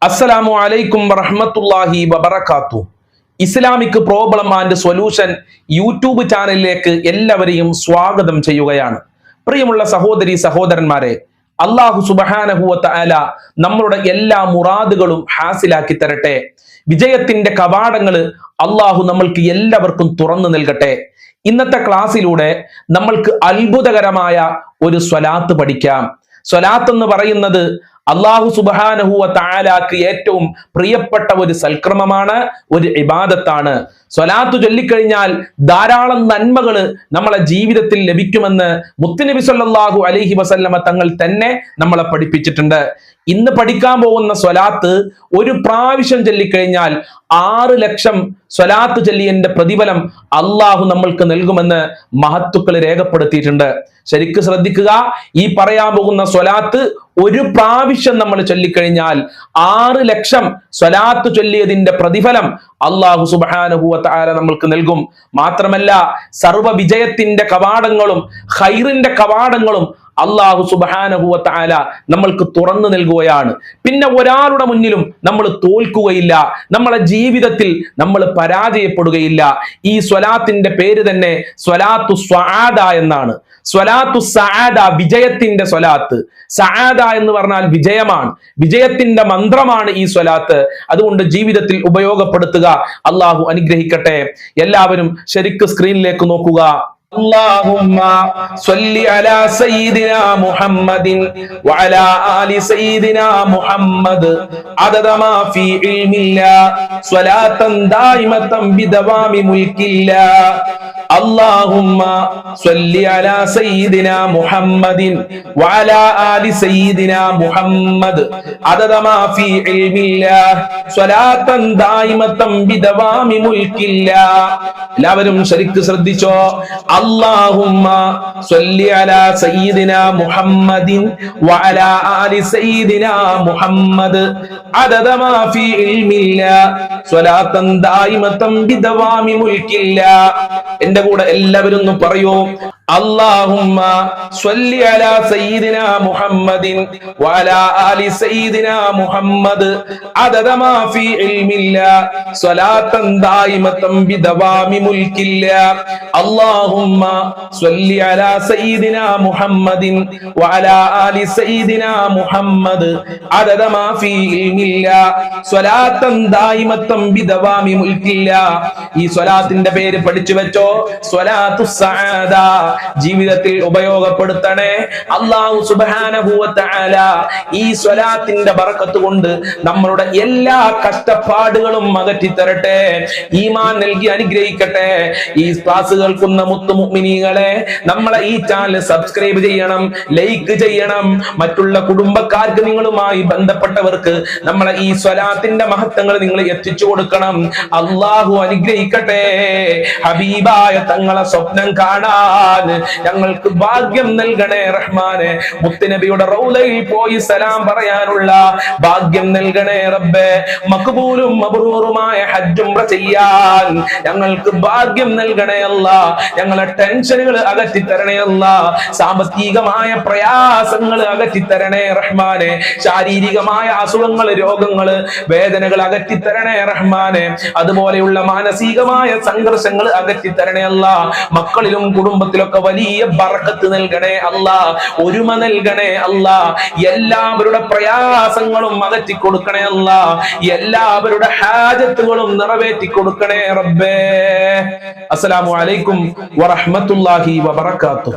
അസ്സലാമു അലൈക്കും വറഹ്മത്തുള്ളാഹി വബറകാതുഹു. Islamic problem and solution YouTube ചാനലിലേക്ക് എല്ലാവരെയും സ്വാഗതം ചെയ്യുകയാണ്. പ്രിയമുള്ള സഹോദരി സഹോദരന്മാരെ, അല്ലാഹു സുബ്ഹാനഹു വ തആല നമ്മളുടെ എല്ലാ മുറാദുകളും ഹാസിലാക്കി തരട്ടെ. വിജയത്തിന്റെ കവാടങ്ങൾ അല്ലാഹു നമ്മൾക്ക് എല്ലാവർക്കും തുറന്നു നൽകട്ടെ. ഇന്നത്തെ ക്ലാസ്സിലൂടെ നമ്മൾക്ക് അത്ഭുതകരമായ ഒരു സ്വലാത്ത് പഠിക്കാം. സ്വലാത്ത് എന്ന് പറയുന്നത് അല്ലാഹു സുബ്ഹാനഹു വ തആലക്ക് ഏറ്റവും പ്രിയപ്പെട്ട ഒരു സൽക്രമമാണ്, ഒരു ഇബാദത്താണ്. സ്വലാത്ത് ചൊല്ലിക്കഴിഞ്ഞാൽ ധാരാളം നന്മകൾ നമ്മളെ ജീവിതത്തിൽ ലഭിക്കുമെന്ന് മുത്തുനബി സല്ലല്ലാഹു അലൈഹി വസല്ലമ തങ്ങൾ തന്നെ നമ്മളെ പഠിപ്പിച്ചിട്ടുണ്ട്. ഇന്ന് പഠിക്കാൻ പോകുന്ന സ്വലാത്ത് ഒരു പ്രാവശ്യം ചൊല്ലിക്കഴിഞ്ഞാൽ 6 ലക്ഷം സ്വലാത്ത് ചൊല്ലിയതിന്റെ പ്രതിഫലം അള്ളാഹു നമ്മൾക്ക് നൽകുമെന്ന് മഹത്തുക്കൾ രേഖപ്പെടുത്തിയിട്ടുണ്ട്. ശരിക്കും ശ്രദ്ധിക്കുക, ഈ പറയാൻ പോകുന്ന സ്വലാത്ത് ഒരു പ്രാവശ്യം നമ്മൾ ചൊല്ലിക്കഴിഞ്ഞാൽ 6 ലക്ഷം സ്വലാത്ത് ചൊല്ലിയതിന്റെ പ്രതിഫലം അല്ലാഹു സുബ്ഹാനഹു വ തആല നമ്മൾക്ക് നൽകും. മാത്രമല്ല, സർവ വിജയത്തിന്റെ കവാടങ്ങളും ഖൈറിന്റെ കവാടങ്ങളും അല്ലാഹു സുബ്ഹാനഹു വ തആല നമ്മൾക്ക് തുറന്നു നൽകുകയാണ്. പിന്നെ ഒരാളുടെ മുന്നിലും നമ്മൾ തോൽക്കുകയില്ല, നമ്മളെ ജീവിതത്തിൽ നമ്മൾ പരാജയപ്പെടുകയില്ല. ഈ സ്വലാത്തിന്റെ പേര് തന്നെ സ്വലാത്തു സ്വആദ എന്നാണ്. സ്വലാത്തു സആദ, വിജയത്തിന്റെ സ്വലാത്ത്. സആദ എന്ന് പറഞ്ഞാൽ വിജയമാണ്, വിജയത്തിന്റെ മന്ത്രമാണ് ഈ സ്വലാത്ത്. അതുകൊണ്ട് ജീവിതത്തിൽ ഉപയോഗപ്പെടുത്തുക. അള്ളാഹു അനുഗ്രഹിക്കട്ടെ. എല്ലാവരും ശരിക്ക് സ്ക്രീനിലേക്ക് നോക്കുക. اللهم صل على سيدنا محمد وعلى آل سيدنا محمد عدد ما في علم الله صلاة دائمة بدوام ملك الله. اللهم صل على سيدنا محمد وعلى آل سيدنا محمد عدد ما في علم الله صلاة دائمة بدوام ملك الله. എല്ലാവരും ശരിക്ക് ശ്രദ്ധിച്ചോ. اللهم صل على سيدنا محمد وعلى آل سيدنا محمد عدد ما في علم الله صلاة دائمة بدوام ملك الله. എന്റെ കൂടെ എല്ലാവരും ഒന്ന് പറയൂ. اللهم صل على سيدنا محمد وعلى آل سيدنا محمد عدد ما في علم الله صلاة دائمة بدوام ملك الله. اللهم صل على سيدنا محمد وعلى آل سيدنا محمد عدد ما في علم الله صلاة دائمة بدوام ملك الله. ഈ സ്വലാത്തിന്റെ പേര് പഠിച്ചു വെച്ചോ, സ്വലാത്തു സആദ. ജീവിതത്തിൽ ഉപയോഗപ്പെടുത്തണേ. അല്ലാഹു സുബ്ഹാനഹു വ തആല ഈ സ്വലാത്തിന്റെ ബറക്കത്ത് കൊണ്ട് നമ്മളുടെ എല്ലാ കഷ്ടപ്പാടുകളും അകറ്റി തരട്ടെ, ഈമാൻ നൽകി അനുഗ്രഹിക്കട്ടെ. ഈ ക്ലാസ് കേൾക്കുന്ന മുത്തു മുഅ്മിനീങ്ങളെ, നമ്മളെ ഈ ചാനൽ സബ്സ്ക്രൈബ് ചെയ്യണം, ലൈക്ക് ചെയ്യണം. മറ്റുള്ള കുടുംബക്കാർക്ക്, നിങ്ങളുമായി ബന്ധപ്പെട്ടവർക്ക് നമ്മളെ ഈ സ്വലാത്തിന്റെ മഹത്വങ്ങൾ നിങ്ങൾ എത്തിച്ചു കൊടുക്കണം. അല്ലാഹു അനുഗ്രഹിക്കട്ടെ. ഹബീബായ തങ്ങളെ സ്വപ്നം കാണാൻ ഞങ്ങൾക്ക് ഭാഗ്യം നൽകണേ റഹ്മാനെ. മുത്തുനബിയുടെ റൗളയിൽ പോയി സലാം പറയാനുള്ള ഭാഗ്യം നൽകണേ റബ്ബേ. മഖ്ബൂലും മബ്റൂറുമായ ഹജ്ജ് ഉംറ ചെയ്യാൻ ഞങ്ങൾക്ക് ഭാഗ്യം നൽകണേ അല്ലാ. ഞങ്ങളെ ടെൻഷനുകൾ അകറ്റി തരണേ അല്ലാ. സാമ്പത്തികമായ പ്രയാസങ്ങൾ അകറ്റി തരണേ റഹ്മാനെ. ശാരീരികമായ അസുഖങ്ങൾ, രോഗങ്ങൾ, വേദനകൾ അകറ്റി തരണേ റഹ്മാനെ. അതുപോലെയുള്ള മാനസികമായ സംഘർഷങ്ങൾ അകറ്റി തരണേ അല്ലാ. മക്കളിലും കുടുംബത്തിലൊക്കെ വലിയ ബർക്കത്ത് നൽകണേ അല്ലാ. ഒരുമ നൽകണേ അല്ലാ. എല്ലാവരുടെ പ്രയാസങ്ങളും അകറ്റി കൊടുക്കണേ അല്ലാ. എല്ലാവരുടെ ഹാജത്തുകളും നിറവേറ്റി കൊടുക്കണേ റബ്ബേ. അസ്സലാമു അലൈക്കും വറഹ്മത്തുള്ളാഹി വബറകാതുഹു.